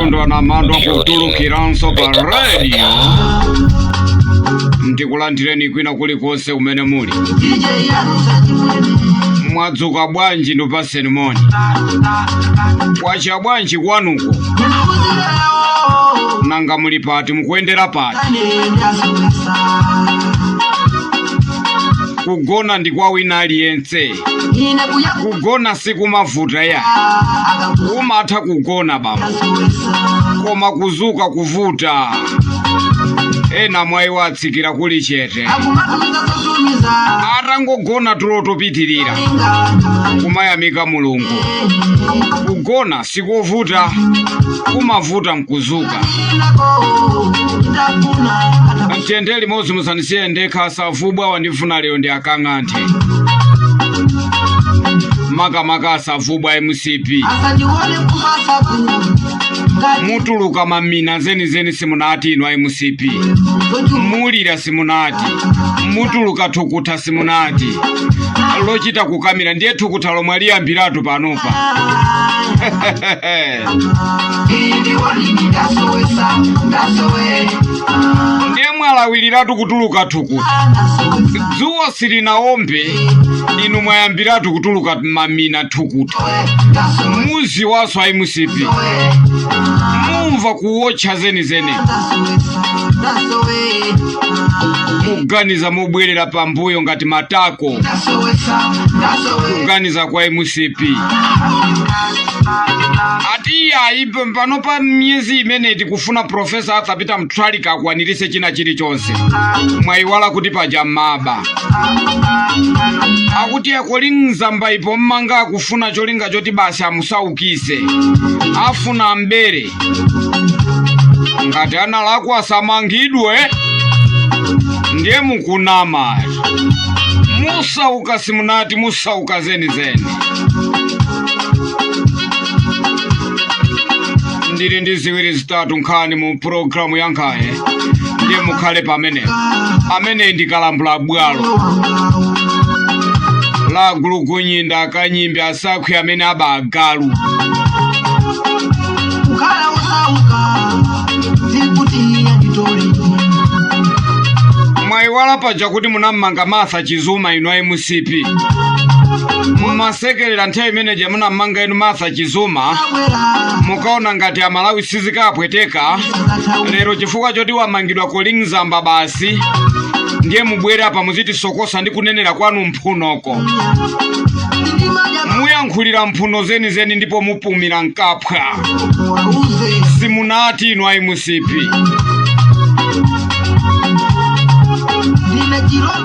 Maondo na mando kutulukiranso pa radio. Ndikulandireni kwina kulikonse umene muli. Mwadzuka bwanji ndupaseni moni. Kwacha bwanji kwanuko. Nanga muli pati mukuendera pati. Kugona ndi kwa wina aliyense. Kugona sikumavuta ya. Umatha kugona baba. Koma kuzuka kuvuta. Ena mwayi watsikira kuli chete. Atangogona tulo topitirira. Kumayamika Mulungu. Kugona sikuvuta. Kumavuta mkuzuka. Mtendeli mozi musanisiye ndekha savubwa wandifuna leo ndi akang'ante. Maka asavubwa MCP. Mutuluka mamina zeni simunati ino MCP. Mulira simunati. Mutuluka tukuta simunati. Lochita kukamira ndiye tukuta lomwe liyambiratu panopa. Ndiye mwalawiliratu kutuluka tukuta. Dzuwa silinaombe inu mwayambiratu kutuluka mamina tukuta. Muzi waso MCP. Mumva kuwotcha zeni. Kuganiza mobwerera pambuyo ngati matako. Kuganiza kwa MCP. Atiya ipo panopa myezi imene tikufuna Profesa Athapita Mutharika akwanirise china chilichonse. Mwayiwala kuti paja maba. Akuti akolingizamba ipo mmanga akufuna cholinga choti basi amusaukise. Afuna mbere. Ngati analako asamangidwe. Ndiye mukunama. Musauka simunati musauka zeni. Ndiri ndi ziwiri zitatu nkhani mu programu yankhaye. Ndiye mukhale pamene. Amene ndikalambula bwalo. La gulugunyinda akanyimbi asakhwi amene aba agalu. Ukhala usauka. Zikuti yanditoli. Mwayiwala paja kuti munammanga Martha Chizuma ino MCP. Mumasekerera nthawi imeneje munammanga inu Martha Chizuma. Mukaona ngati amalawi sizikapweteka. Lero chifukwa choti wamangidwa kolingizamba basi. Ndiye mubwere apa muziti sokosa ndi kunenera kwanu mphunoko. Muyankhulira mphuno zeni ndipo mupumira nkapwa. Simunati inu MCP.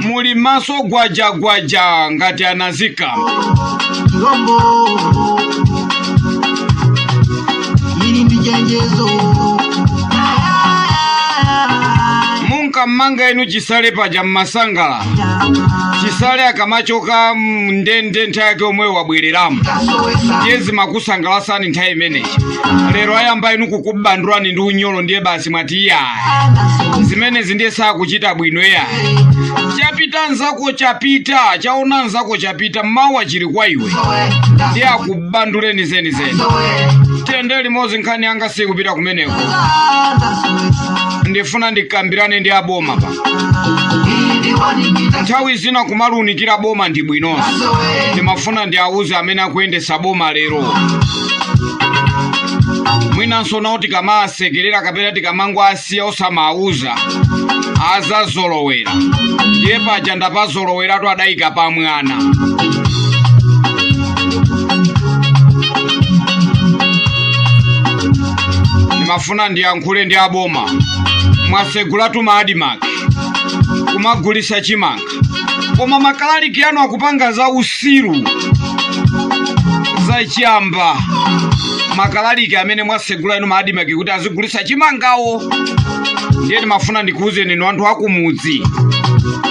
Muli maso gwaja ngati anazika. Munka mmanga inu chisale paja mmasangala. Chisale akamachoka ndende nthawi omwe wabwereramu. Yezi makusangalasani nthawi imeneyi. Lero ayamba inu kukubandurani ndi unyolo ndiye basi mwati ya. Zimenezi ndiye sakuchita bwino ya. Chapita nzako chapita, chaona nzako chapita, mawa chiri kwa iwe. Ndiye akubanduleni zeni. Tendeli mozi nkhani yanga sikupita kumeneko. Ndifuna ndikambirane ndi aboma pa. Nthawi zina kumalunikira boma ndi bwinonso. Ndimafuna ndi auze amene akuyendesa boma lero. Mwinanso nawo tikamasekerera kapena tikamangwa asiya osamauza. Azazolowera. Ndiye paja ndapazoloweratu adayika pa mwana. Ndimafuna ndiyankhule ndi aboma. Mwasegulatu maadimaki. Kumagulisa chimanga. Koma makalaliki anu akupanga za usiru. Za chiyamba. Makalaliki amene mwasegula inu maadimaki kuti azigulisa chimangawo. Ndiye ndimafuna ndikuuze ninu anthu akumudzi.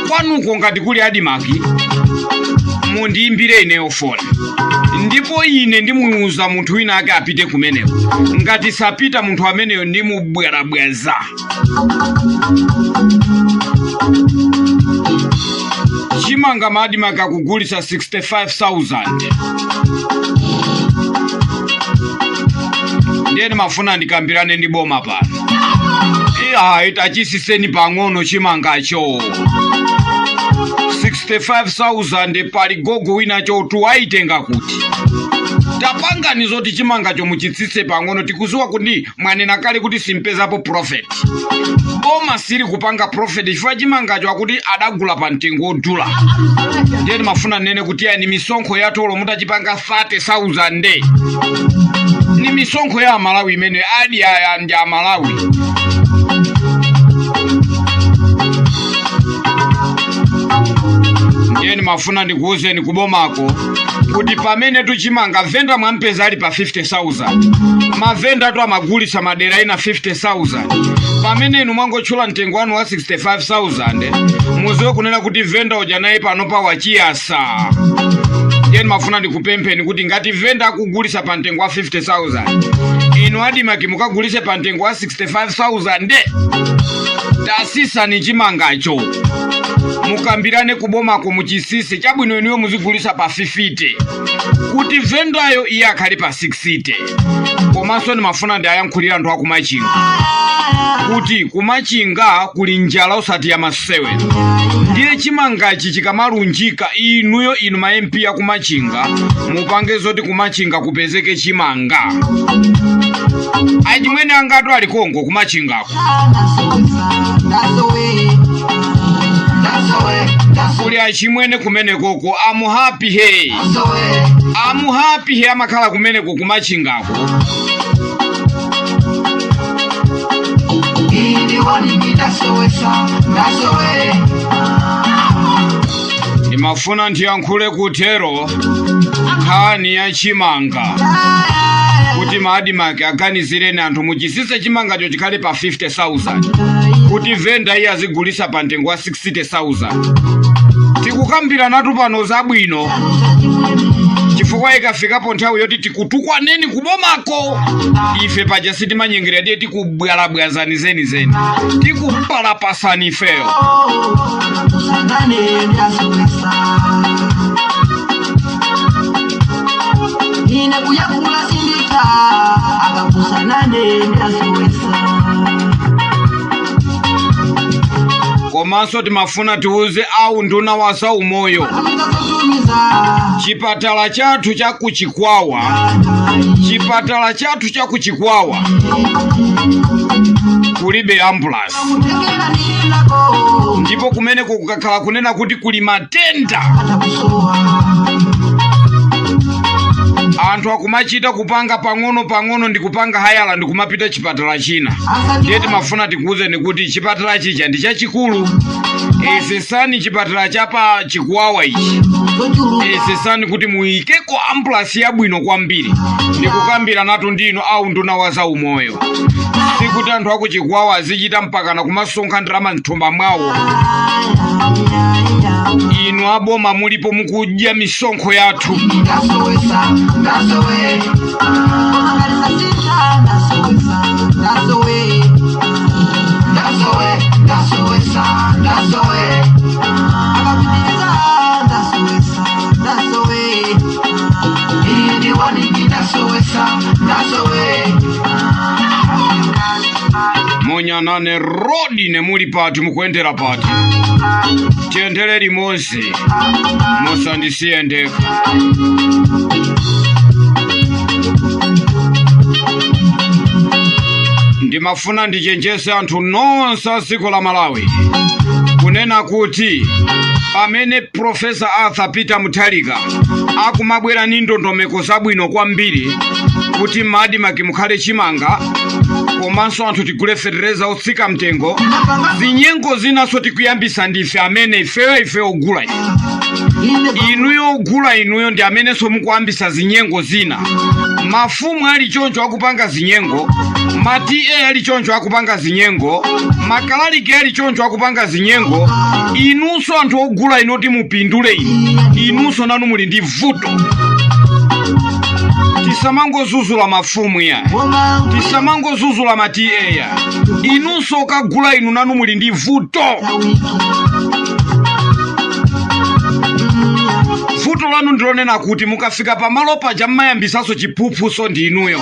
Kwanuko ngati kuli adimaki. Mundiimbire ineyo foni. Ndipo ine ndimuuza munthu wina ake apite kumeneko. Ngati sapita munthu ameneyo ndimubwerabweza. Chimanga maadimaki akugulisa 65,000. ndiye mafuna ndikambirane ndi boma pano. Itachisiseni pang'ono chimangacho 65,000 pali gogo winacho tuwaitenga kuti tapangani zoti chimangacho muchitsitse pang'ono. Tikuziwa kuti mwanena kale kuti simpezapo profit. Boma siri kupanga profit chifukwa chimangacho akuti adagula pa mtengo odula. Ndiye mafuna nene kuti ni misonkho ya tolo mutachipanga 30,000 ni misonkho ya Malawi imene adi ndi Malawi. Ndiye mafuna ndikuuzeni kubomako kuti pamene tuchimanga venda mwampeza ali pa 50,000, mavenda tu amagulisa madera ina 50,000. Pamene inu mwangotchula mtengo wanu wa 65,000 muziwe kunena kuti venda uja naye pano pa wachiyasa. Ndiye mafuna ndikupempheni kuti ngati venda akugulisa pa mtengo wa 50,000 inu adimaki mukagulise pa mtengo wa 65,000 tasisa ni chimangacho mukambirane kubomako muchisise chabwino inuyo muzigulisa pa 50 kuti vendayo iye akhale pa 60. Komanso ni mafuna ndi ayankhulira anthu akumachinga kuti kumachinga kuli njala osati ya masewe. Ndiye chimangachi chikamalunjika inu ma MP akumachinga mupange zoti kumachinga kupezeke chimanga. Achimwene angatu ali Kongo kumachingako kuli achimwene kumene koko amu happy hey amakhala kumeneko kumachingako. Nimafuna ndiyankhule kutero nkhani ya chimanga kuti maadimaki aganizireni anthu muchisise chimangacho chikhale pa 50,000 kuti venda iye azigulisa pa mtengo wa 60,000. Tikukambira natu pano zabwino chifukwa ikafikapo nthawi yoti tikutukwaneni kubomako ife paja sitimanyengera ndiye tikubwalabwazani zeni tikupalapasani ifeyo. Komanso timafuna tiuze au nduna wa zaumoyo chipatala chathu chakuchikwawa kulibe ambulance. Ndipo kumene kukakhala kunena kuti kuli matenda anthu akumachita kupanga pang'ono ndi kupanga hayala ndi kumapita chipatala china. Ndiye timafuna tikuuzeni kuti chipatala chicha ndi chachikulu. Esesani chipatala chapa chikwawa ichi esesani kuti muikeko ambulance yabwino kwambiri. Ndikukambira natu ndino au nduna wa zaumoyo sikuti anthu akuchikwawa azichita mpakana kumasonkha ndalama mthumba mwawo. Inu aboma mulipo mukudya misonkho yathu. Monyanane rodi ne muli pati mukuendera pati tiendele limodzi musandisiye ndekha. Ndimafuna ndichenjese anthu nonse dziko la Malawi kunena kuti pamene Profesa Arthur Peter Mutharika akumabwera ni ndondomeko zabwino kwambiri kuti maadimaki mukhale chimanga komanso anthu tigule fetereza otsika mtengo zinyengo zinaso tikuyambisa ndife amene ifeyo ogula inuyo ogula inuyo ndi amenenso mukuyambisa zinyengo zina. Mafumu ali choncho akupanga zinyengo, matiye ali choncho akupanga zinyengo, makalalike ali choncho akupanga zinyengo. Inunso anthu ogula inoti mupindule inunso nanu muli ndi vuto. Tisamangozuzula mafumu ya tisamangozuzula matiye ya inunso okagula inu nanu muli ndi vuto. Vuto lanu ndilonena kuti mukafika pamalo paja mmayambisaso chiphuphuso ndi inuyo.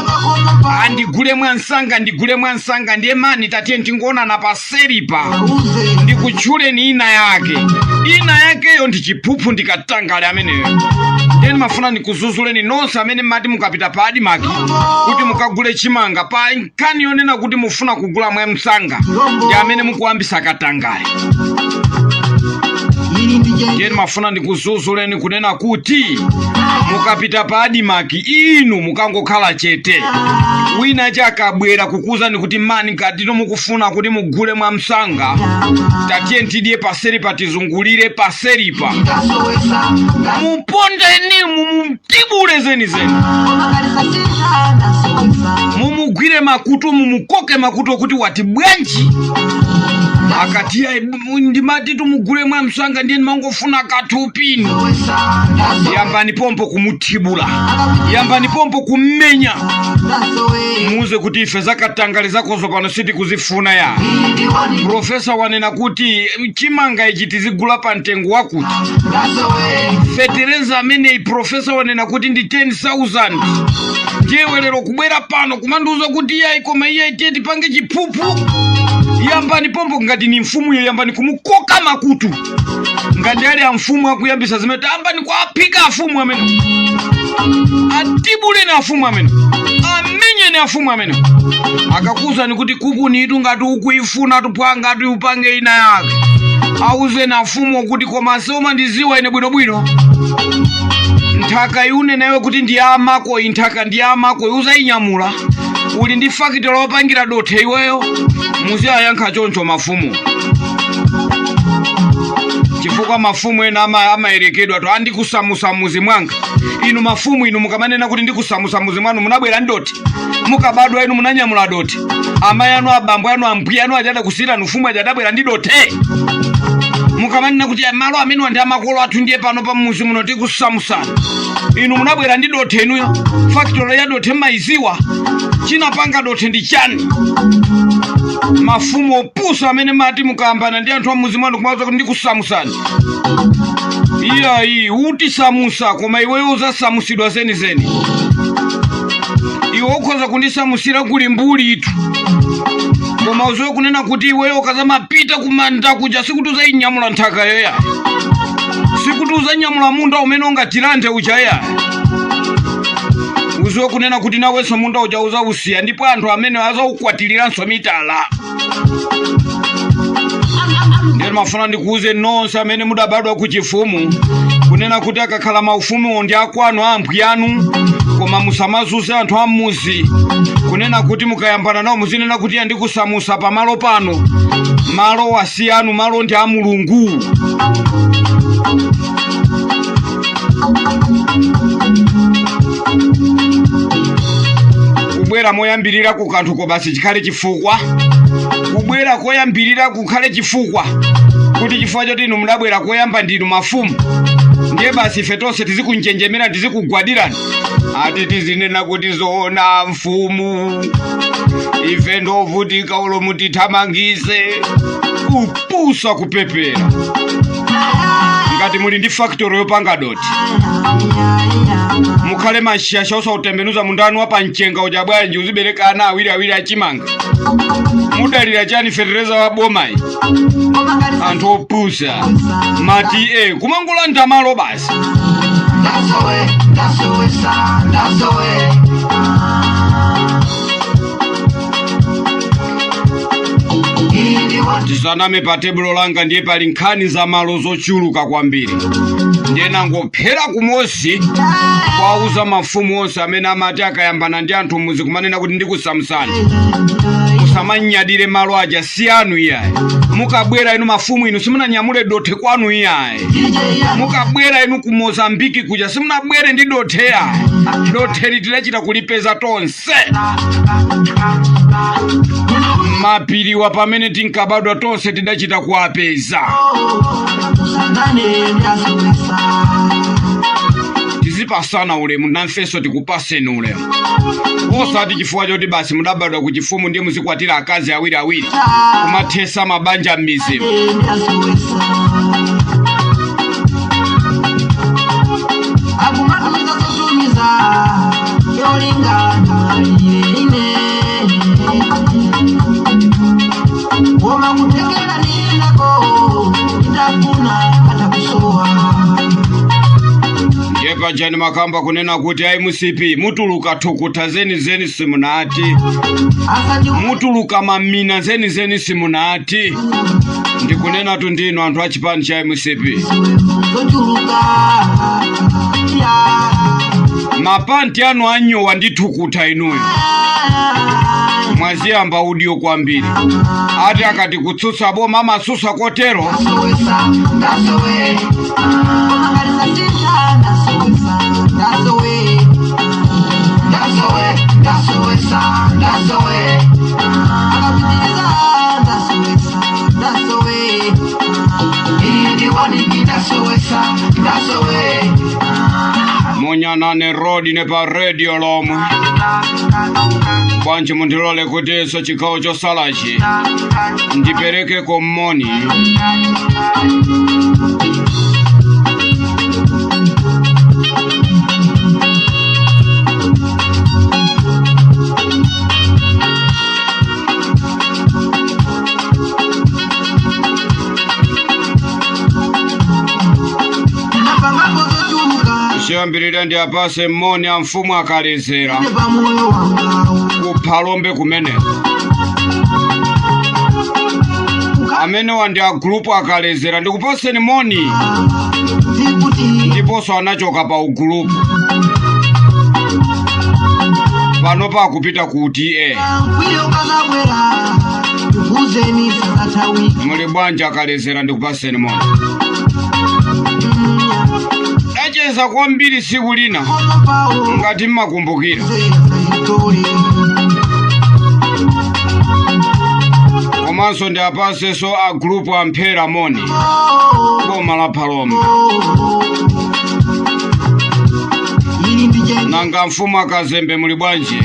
Andigule mwansanga, ndigule mwansanga, ndiye mani tatiye tingonana pa seripa ndikutchuleni ina yake. Ina yakeyo ndi chiphuphu ndikatangale ameneyo. Ndeni mafuna nikuzuzuleni nonse amene mati mukapita pa Adimaki kuti mukagule chimanga pa nkhani yonena kuti mufuna kugula mwa msanga ndi amene mukuambisa katangale. Ndeni mafuna nikuzuzuleni kunena kuti mukapita pa Adimaki inu mukangokhala chete. Wina chakabwera kukuza ni kuti mani katino mukufuna kuti mugule mwa msanga tatiye ntidye paseripa tizungulire paseripa mupondeni mumutibule zeni mumugwire makutu mumukoke makutu kuti wati bwanji akatiya ndimati tumugule mwa msanga ndiye mangofuna katupini. Yambani pompo kumutibula, yambani pompo kummenya. Muze kuti ife zakatangale zakozo pano siti kuzifuna ya. Profesa wanena kuti chimanga ichi tizigula pa mtengo wakuti. Fetereza amene profesa wanena kuti ndi 10,000. Ndiye lero kubwera pano kumanduza kuti ya ikoma iya iteti pange chiphuphu. Yambani pompo ngati ni mfumu yo yambani kumukoka makutu. Ngati ali ya mfumu akuyambisa zimene yambani kuapika afumu amene. Atibule na afumu amene. Amenye na afumu amene. Akakuza ni kuti kuku ni itu ngati ukuifuna tupanga ati upange ina yake. Auze na afumu kuti koma soma ndiziwa ine bwino. Nthaka yune nawe kuti ndi amako, inthaka ndi amako yuza inyamula. Uli ndi fakitolo wapangira dothe iweyo. Muzi ayankha choncho mafumu. Chifukwa mafumu ena amaerekedwa to andikusamusa muzi mwanga. Inu mafumu inu mukamanena kuti ndikusamusa muzi mwanu munabwera ndoti. Mukabadwa inu munanyamula doti. Amayi anu abambo anu ambuya anu ajada kusira nufumu ajadabwera ndi dothe. Mukamanena kuti malo amene ndi amakolo athu ndiye pano pa muzi muno tikusamusana. Inu munabwera ndi dothe inuyo. Factory ya dothe maiziwa. Chinapanga dothe ndi chani. Mafumu opusa amene mati mukayambana ndi anthu a muzi mwanu kumauza kuti ndikusamusana. Iya uti samusa koma iweyo uzasamusidwa zeni. Iwe ukhoza kundisamusira kuli mbuli itu. Koma uzoe kunena kuti iweyo ukazamapita kumanda kuja sikuti uzainyamula nthaka yoya. Sikuti uzainyamula munda umene ungatilande uchaya. Uzoe kunena kuti nawenso munda uja uzausiya ndipo anthu amene azaukwatiliranswa mitala. Ndiye mafuna ndikuuze nonse amene mudabadwa kuchifumu kunena kuti akakhala maufumu ndi akwanu amphuyanu koma musamazuze anthu amuzi kunena kuti mukayambana nawo muzinena kuti andikusamusa pamalo pano. Malo wasiyanu, malo ndi a Mulungu. Kubwera moyambirira ku kanthu ko basi chikhale chifukwa. Kubwera koyambirira kukhale chifukwa. Kuti chifukwa choti inu mudabwera koyamba ndinu mafumu. Ndiye basi ife tonse tizikunjenjemera tizikugwadirani. Ati tizinena kuti zoona mfumu. Ife ndovutika ulo mutithamangise. Kupusa kupepera. Ngati muli ndi factory yopanga doti. Mukhale mashasha osautembenuza mundanu apa mchenga uja bwanji uzibereka ana awiri achimanga. Mudalira chani fetereza wa bomayi. Anthu opusa. Mati kumangula ndamalo basi. Tisaname pa tebulo langa ndiye pali nkhani za malo zochuluka kwambiri. Ndiye nangophera kumosi kwauza mafumu onse amene amati akayambana ndi anthu muzi kumanena kuti ndikusamusana. Musamanyadire malo aja si anu iyaye. Mukabwera inu mafumu inu simunanyamule dothe kwanu iyaye. Mukabwera inu ku Mozambiki kuja simunabwere ndi dothe yaye. Dothe litilachita kulipeza tonse. Mapiriwa pamene tinkabadwa tonse tidachita kuapeza. Tizipasana ulemu namfeso tikupaseni ulemu. Osati chifukwa choti basi mudabadwa kuchifumu ndiye muzikwatira akazi awiri kumathesa mabanja m'mizimu. pajani makamba kunena kuti ai musipi mutuluka thukuta zeni simunati, mutuluka mamina zeni simunati. Ndikunena tundino anthu achipani cha musipi mapanti anu anyowa ndi thukuta inuyo mwaziyamba audio kwambiri. Ati akati kutsutsa boma amasusa kotero. Munyanane road ne pa radio lomwe. Bwanji mundilole kuti so chikhawo chosalachi ndipereke komoni. Chiyambirira ndi apase moni a mfumu akalezera kuphalombe kumene. Amene wandi a group akalezera ndikupaseni moni ndiponso anachoka pa ugroup pano pa kupita kuti muli bwanji akalezera ndikupaseni moni. Acheza kwambiri siku lina ngati mmakumbukira. Komanso ndi apase so a group amphera moni boma la Phalombe. Nanga mfumu akazembe muli bwanji?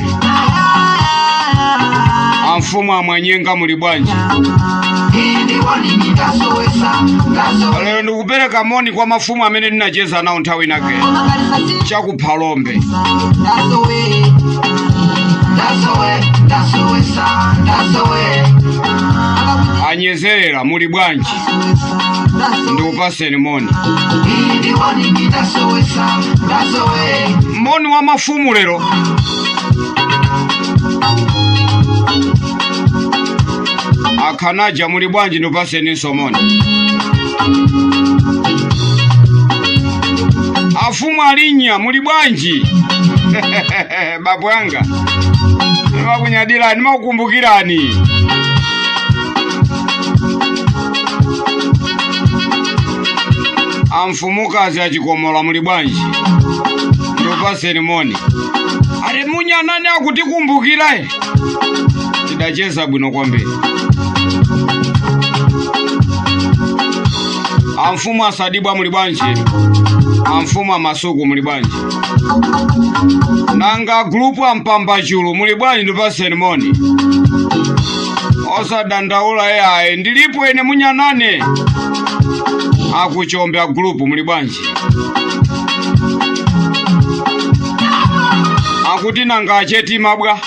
Amfumu amwanyenga muli bwanji? Lero ndikupereka moni kwa mafumu amene ndinacheza nawo nthawi inake chaku Phalombe. Anyezerera muli bwanji? Ndikupaseni moni. Moni wa mafumu lero. Akhanaja muli bwanji? Ndikupaseni somoni. Afumu alinya muli bwanji? Babu yanga nimakunyadilani nimakukumbukirani. Amfumukazi achikomola muli bwanji? Ndikupaseni moni. Ali munyanane akutikumbukira tidacheza bwino kwambiri. Amfumu asadibwa muli bwanji? Amfumu amasuku muli bwanji? Nanga group ampamba chulu muli bwanji? Ndipaseni moni. Osadandaula ayi ndilipo ene munyanane akuchombe a group muli bwanji? Akuti nanga acheti mabwa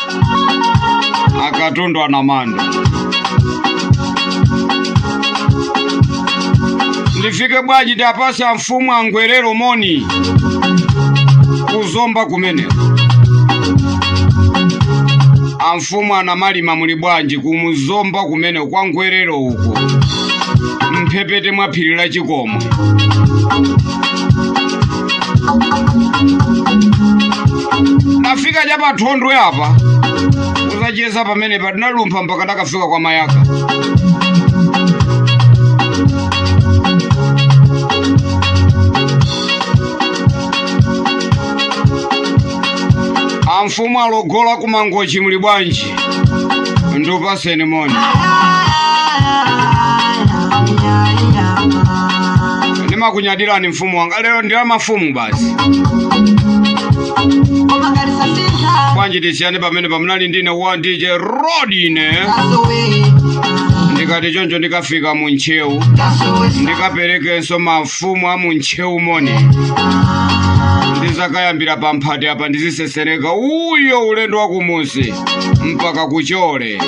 akatondwa na manda. Ndifike bwanji ndapase amfumu angwerero moni kuzomba kumene. Amfumu anamalima muli bwanji kumuzomba kumene kwa ngwerero uko mphepete mwa phiri la Chikomwe. Nafika japa thondwe apa uzacheza pamene patinalumpha mpaka ndakafika kwa Mayaka. Amfumu alogola kumangochi muli bwanji? Ndikupaseni moni. Nimakunyadirani mfumu wanga lero ndila mafumu basi. Bwanji tisiyane pamene pamunali ndine wa DJ Rodine. Ndikati choncho ndikafika munchewu ndikaperekenso mafumu a munchewu moni. Ndizakayambira pamphati apa ndizisesereka uyo ulendo wa kumusi mpaka kuchole.